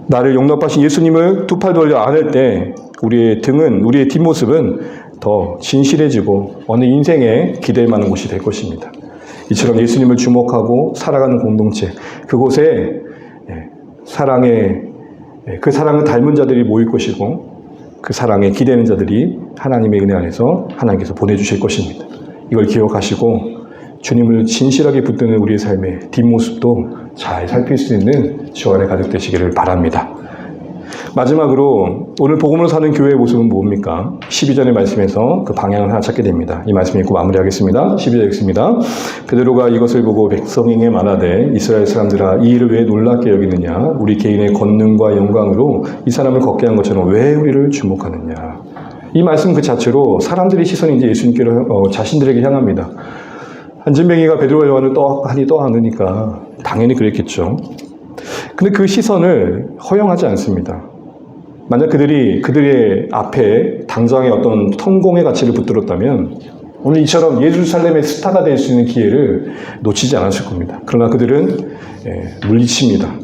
나를 용납하신 예수님을 두 팔 벌려 안을 때 우리의 등은, 우리의 뒷모습은 더 진실해지고 어느 인생에 기댈 만한 곳이 될 것입니다. 이처럼 예수님을 주목하고 살아가는 공동체, 그곳에 그 사랑을 닮은 자들이 모일 것이고 그 사랑에 기대는 자들이 하나님의 은혜 안에서 하나님께서 보내주실 것입니다. 이걸 기억하시고 주님을 진실하게 붙드는 우리의 삶의 뒷모습도 잘 살필 수 있는 주안의 가족 되시기를 바랍니다. 마지막으로 오늘 복음으로 사는 교회의 모습은 뭡니까? 12절의 말씀에서 그 방향을 하나 찾게 됩니다. 이 말씀 읽고 마무리하겠습니다. 12절 읽습니다. 베드로가 이것을 보고 백성에게 말하되 이스라엘 사람들아 이 일을 왜 놀랍게 여기느냐? 우리 개인의 권능과 영광으로 이 사람을 걷게 한 것처럼 왜 우리를 주목하느냐? 이 말씀 그 자체로 사람들의 시선이 이제 예수님께로 자신들에게 향합니다. 안진뱅이가 베드로와 요한을 떠안으니까 당연히 그랬겠죠. 근데 그 시선을 허용하지 않습니다. 만약 그들의 앞에 당장의 어떤 성공의 가치를 붙들었다면 오늘 이처럼 예루살렘의 스타가 될 수 있는 기회를 놓치지 않았을 겁니다. 그러나 그들은 물리칩니다.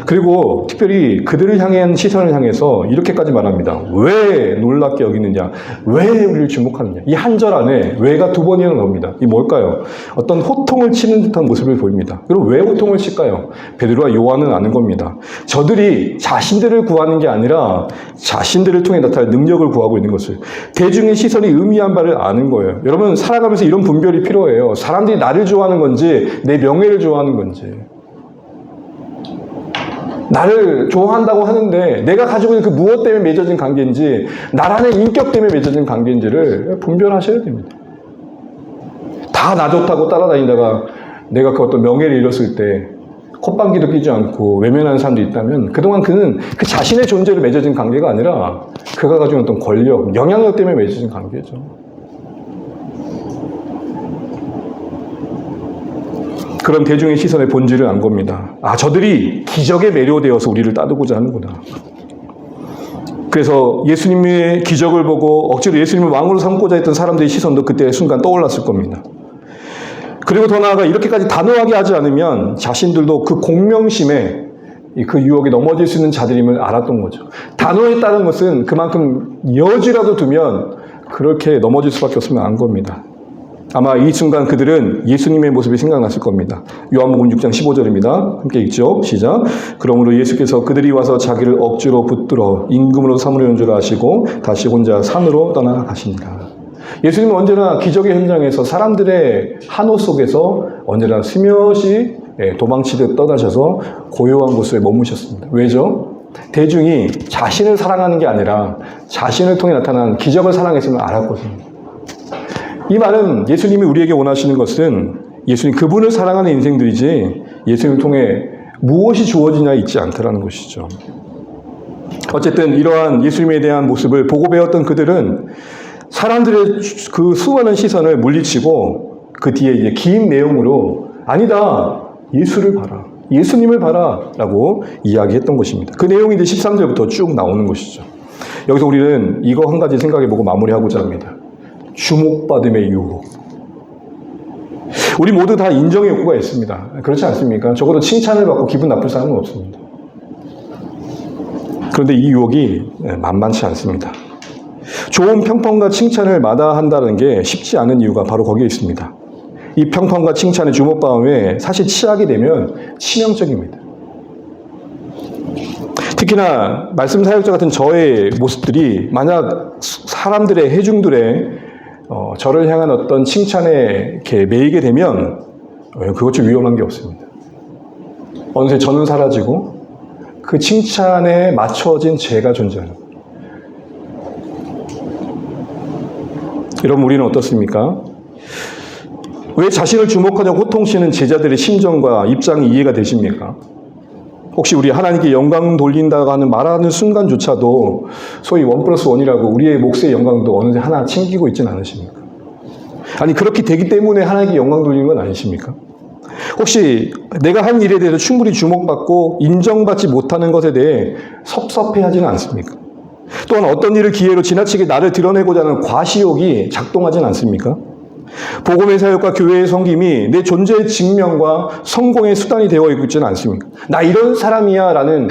그리고 특별히 그들을 향한 시선을 향해서 이렇게까지 말합니다. 왜 놀랍게 여기느냐? 왜 우리를 주목하느냐? 이 한 절 안에 왜가 두 번이나 나옵니다. 이 뭘까요? 어떤 호통을 치는 듯한 모습을 보입니다. 그럼 왜 호통을 칠까요? 베드로와 요한은 아는 겁니다. 저들이 자신들을 구하는 게 아니라 자신들을 통해 나타날 능력을 구하고 있는 것을, 대중의 시선이 의미한 바를 아는 거예요. 여러분, 살아가면서 이런 분별이 필요해요. 사람들이 나를 좋아하는 건지 내 명예를 좋아하는 건지. 나를 좋아한다고 하는데 내가 가지고 있는 그 무엇 때문에 맺어진 관계인지, 나라는 인격 때문에 맺어진 관계인지를 분별하셔야 됩니다. 다 나 좋다고 따라다니다가 내가 그 어떤 명예를 잃었을 때 콧방귀도 끼지 않고 외면하는 사람도 있다면 그동안 그는 그 자신의 존재로 맺어진 관계가 아니라 그가 가지고 있는 어떤 권력, 영향력 때문에 맺어진 관계죠. 그런 대중의 시선의 본질을 안 겁니다. 아, 저들이 기적에 매료되어서 우리를 따르고자 하는구나. 그래서 예수님의 기적을 보고 억지로 예수님을 왕으로 삼고자 했던 사람들의 시선도 그때 순간 떠올랐을 겁니다. 그리고 더 나아가 이렇게까지 단호하게 하지 않으면 자신들도 그 공명심에 그 유혹에 넘어질 수 있는 자들임을 알았던 거죠. 단호했다는 것은 그만큼 여지라도 두면 그렇게 넘어질 수밖에 없으면 안 겁니다. 아마 이 순간 그들은 예수님의 모습이 생각났을 겁니다. 요한복음 6장 15절입니다. 함께 읽죠. 시작. 그러므로 예수께서 그들이 와서 자기를 억지로 붙들어 임금으로 삼으려는 줄 아시고 다시 혼자 산으로 떠나가시니라. 예수님은 언제나 기적의 현장에서 사람들의 한호 속에서 언제나 스며시 도망치듯 떠나셔서 고요한 곳에 머무셨습니다. 왜죠? 대중이 자신을 사랑하는 게 아니라 자신을 통해 나타난 기적을 사랑했음을 알았거든요. 이 말은 예수님이 우리에게 원하시는 것은 예수님 그분을 사랑하는 인생들이지 예수님을 통해 무엇이 주어지냐 있지 않다라는 것이죠. 어쨌든 이러한 예수님에 대한 모습을 보고 배웠던 그들은 사람들의 그 수많은 시선을 물리치고 그 뒤에 이제 긴 내용으로 아니다, 예수를 봐라, 예수님을 봐라 라고 이야기했던 것입니다. 그 내용이 이제 13절부터 쭉 나오는 것이죠. 여기서 우리는 이거 한 가지 생각해보고 마무리하고자 합니다. 주목받음의 유혹. 우리 모두 다 인정의 욕구가 있습니다. 그렇지 않습니까? 적어도 칭찬을 받고 기분 나쁠 사람은 없습니다. 그런데 이 유혹이 만만치 않습니다. 좋은 평판과 칭찬을 마다한다는 게 쉽지 않은 이유가 바로 거기에 있습니다. 이 평판과 칭찬의 주목받음에 사실 취하게 되면 치명적입니다. 특히나 말씀 사역자 같은 저의 모습들이 만약 사람들의, 회중들의 저를 향한 어떤 칭찬에 이렇게 매이게 되면 그것 좀 위험한 게 없습니다. 어느새 저는 사라지고 그 칭찬에 맞춰진 제가 존재하는 거예요. 여러분, 우리는 어떻습니까? 왜 자신을 주목하자고 호통치는 제자들의 심정과 입장이 이해가 되십니까? 혹시 우리 하나님께 영광 돌린다고 하는 말하는 순간조차도 소위 1+1이라고 우리의 몫의 영광도 어느새 하나 챙기고 있지는 않으십니까? 아니, 그렇게 되기 때문에 하나님께 영광 돌리는 건 아니십니까? 혹시 내가 한 일에 대해서 충분히 주목받고 인정받지 못하는 것에 대해 섭섭해하지는 않습니까? 또한 어떤 일을 기회로 지나치게 나를 드러내고자 하는 과시욕이 작동하지는 않습니까? 복음의 사역과 교회의 섬김이 내 존재의 증명과 성공의 수단이 되어 있지는 않습니까? 나 이런 사람이야 라는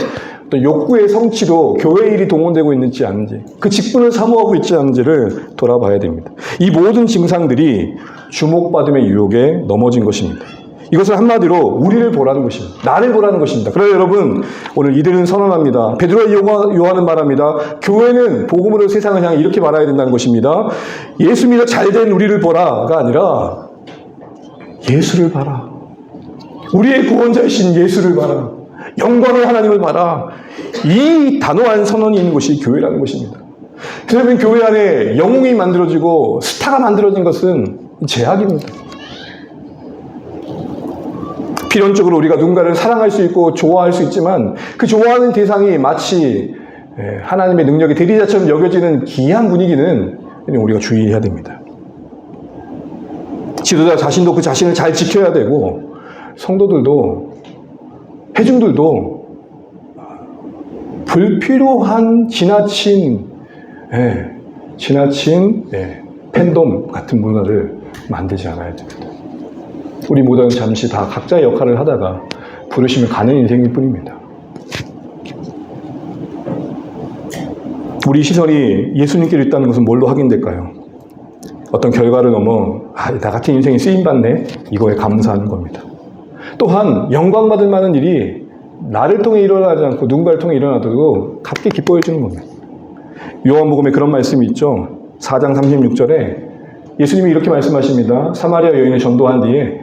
어떤 욕구의 성취로 교회 일이 동원되고 있는지 아닌지, 그 직분을 사모하고 있지 않은지를 돌아봐야 됩니다. 이 모든 증상들이 주목받음의 유혹에 넘어진 것입니다. 이것은 한마디로 우리를 보라는 것입니다. 나를 보라는 것입니다. 그래서 여러분, 오늘 이들은 선언합니다. 베드로와 요한은 말합니다. 교회는 복음으로 세상을 향해 이렇게 말해야 된다는 것입니다. 예수 믿어 잘된 우리를 보라가 아니라 예수를 봐라. 우리의 구원자이신 예수를 봐라. 영광의 하나님을 봐라. 이 단호한 선언이 있는 것이 교회라는 것입니다. 그러면 교회 안에 영웅이 만들어지고 스타가 만들어진 것은 제약입니다. 필연적으로 우리가 누군가를 사랑할 수 있고 좋아할 수 있지만 그 좋아하는 대상이 마치 하나님의 능력의 대리자처럼 여겨지는 기이한 분위기는 우리가 주의해야 됩니다. 지도자 자신도 그 자신을 잘 지켜야 되고 성도들도, 회중들도 불필요한 지나친 팬덤 같은 문화를 만들지 않아야 됩니다. 우리 모두는 잠시 다 각자의 역할을 하다가 부르시면 가는 인생일 뿐입니다. 우리 시선이 예수님께로 있다는 것은 뭘로 확인될까요? 어떤 결과를 넘어 나 같은 인생이 쓰임받네? 이거에 감사하는 겁니다. 또한 영광받을 만한 일이 나를 통해 일어나지 않고 누군가를 통해 일어나도 값게 기뻐해 주는 겁니다. 요한복음에 그런 말씀이 있죠. 4장 36절에 예수님이 이렇게 말씀하십니다. 사마리아 여인을 전도한 뒤에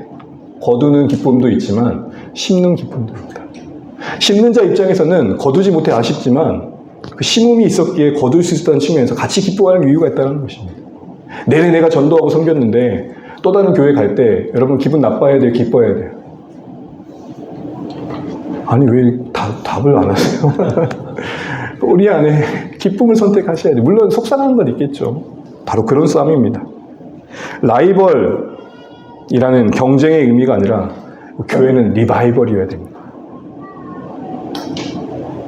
거두는 기쁨도 있지만 심는 기쁨도 있다. 심는 자 입장에서는 거두지 못해 아쉽지만 그 심음이 있었기에 거둘 수 있었다는 측면에서 같이 기뻐할 이유가 있다는 것입니다. 내내 내가 전도하고 섬겼는데 또 다른 교회 갈 때 여러분 기분 나빠야 돼요? 기뻐해야 돼요? 아니 왜 답을 안 하세요? 우리 안에 기쁨을 선택하셔야 돼요. 물론 속상한 건 있겠죠. 바로 그런 싸움입니다. 라이벌이라는 경쟁의 의미가 아니라 교회는 리바이벌이어야 됩니다.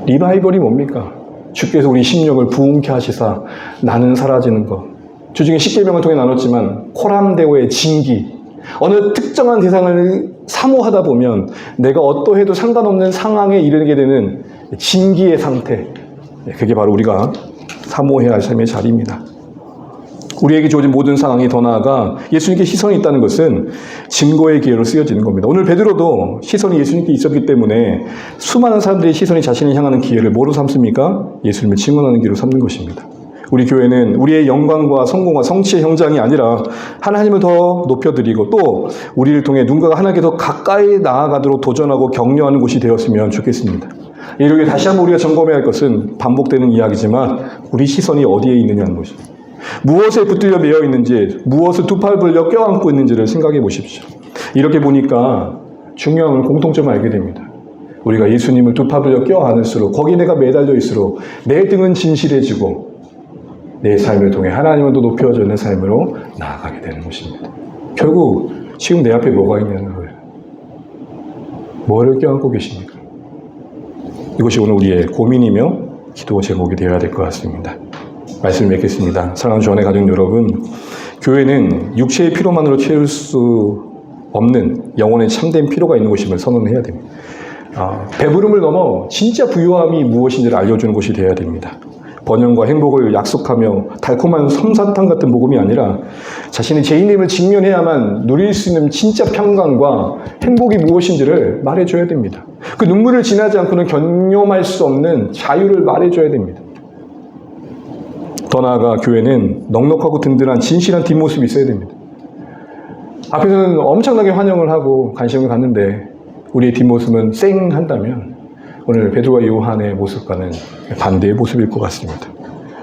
리바이벌이 뭡니까? 주께서 우리 심령을 부흥케 하시사 나는 사라지는 것. 주중에 십계명을 통해 나눴지만 코람데오의 진기. 어느 특정한 대상을 사모하다 보면 내가 어떠해도 상관없는 상황에 이르게 되는 진기의 상태. 그게 바로 우리가 사모해야 할 삶의 자리입니다. 우리에게 주어진 모든 상황이 더 나아가 예수님께 시선이 있다는 것은 증거의 기회로 쓰여지는 겁니다. 오늘 베드로도 시선이 예수님께 있었기 때문에 수많은 사람들의 시선이 자신을 향하는 기회를 뭐로 삼습니까? 예수님을 증언하는 기회로 삼는 것입니다. 우리 교회는 우리의 영광과 성공과 성취의 형장이 아니라 하나님을 더 높여드리고 또 우리를 통해 누군가가 하나님께 더 가까이 나아가도록 도전하고 격려하는 곳이 되었으면 좋겠습니다. 이렇게 다시 한번 우리가 점검해야 할 것은 반복되는 이야기지만 우리 시선이 어디에 있느냐는 것입니다. 무엇에 붙들려 매여 있는지, 무엇을 두 팔 벌려 껴안고 있는지를 생각해 보십시오. 이렇게 보니까 중요한 공통점을 알게 됩니다. 우리가 예수님을 두 팔 벌려 껴안을수록 거기 내가 매달려 있을수록 내 등은 진실해지고 내 삶을 통해 하나님을 더 높여지는 삶으로 나아가게 되는 것입니다. 결국 지금 내 앞에 뭐가 있냐는 거예요. 뭐를 껴안고 계십니까? 이것이 오늘 우리의 고민이며 기도 제목이 되어야 될 것 같습니다. 말씀을 맺겠습니다. 사랑하는 주 안의 가족 여러분, 교회는 육체의 피로만으로 채울 수 없는 영혼의 참된 피로가 있는 곳임을 선언해야 됩니다. 배부름을 넘어 진짜 부유함이 무엇인지를 알려주는 곳이 되어야 됩니다. 번영과 행복을 약속하며 달콤한 솜사탕 같은 복음이 아니라 자신의 죄인임을 직면해야만 누릴 수 있는 진짜 평강과 행복이 무엇인지를 말해줘야 됩니다. 그 눈물을 지나지 않고는 견념할 수 없는 자유를 말해줘야 됩니다. 더 나아가 교회는 넉넉하고 든든한 진실한 뒷모습이 있어야 됩니다. 앞에서는 엄청나게 환영을 하고 관심을 갖는데 우리의 뒷모습은 쌩한다면 오늘 베드로와 요한의 모습과는 반대의 모습일 것 같습니다.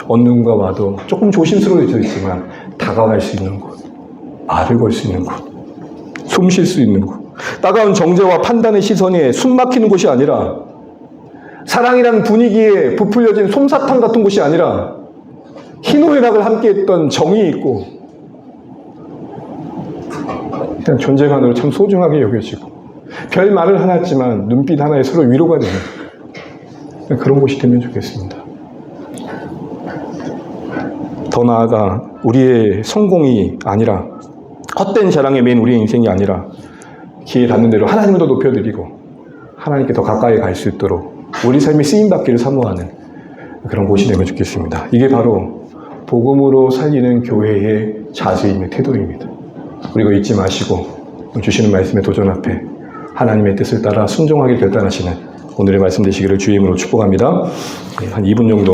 어느 누군가 와도 조금 조심스러워져 있지만 다가갈 수 있는 곳, 말을 걸 수 있는 곳, 숨 쉴 수 있는 곳, 따가운 정죄와 판단의 시선에 숨 막히는 곳이 아니라 사랑이라는 분위기에 부풀려진 솜사탕 같은 곳이 아니라 희노애락을 함께했던 정이 있고 그냥 존재만으로 참 소중하게 여겨지고 별 말을 하나 했지만 눈빛 하나에 서로 위로가 되는 그런 곳이 되면 좋겠습니다. 더 나아가 우리의 성공이 아니라 헛된 자랑에 맨 우리의 인생이 아니라 기회 닿는 대로 하나님을 더 높여드리고 하나님께 더 가까이 갈 수 있도록 우리 삶이 쓰임받기를 사모하는 그런 곳이 되면 좋겠습니다. 이게 바로 복음으로 살리는 교회의 자세이며 태도입니다. 그리고 잊지 마시고 주시는 말씀의 도전 앞에 하나님의 뜻을 따라 순종하길 결단하시는 오늘의 말씀 되시기를 주의 이름으로 축복합니다. 한 2분 정도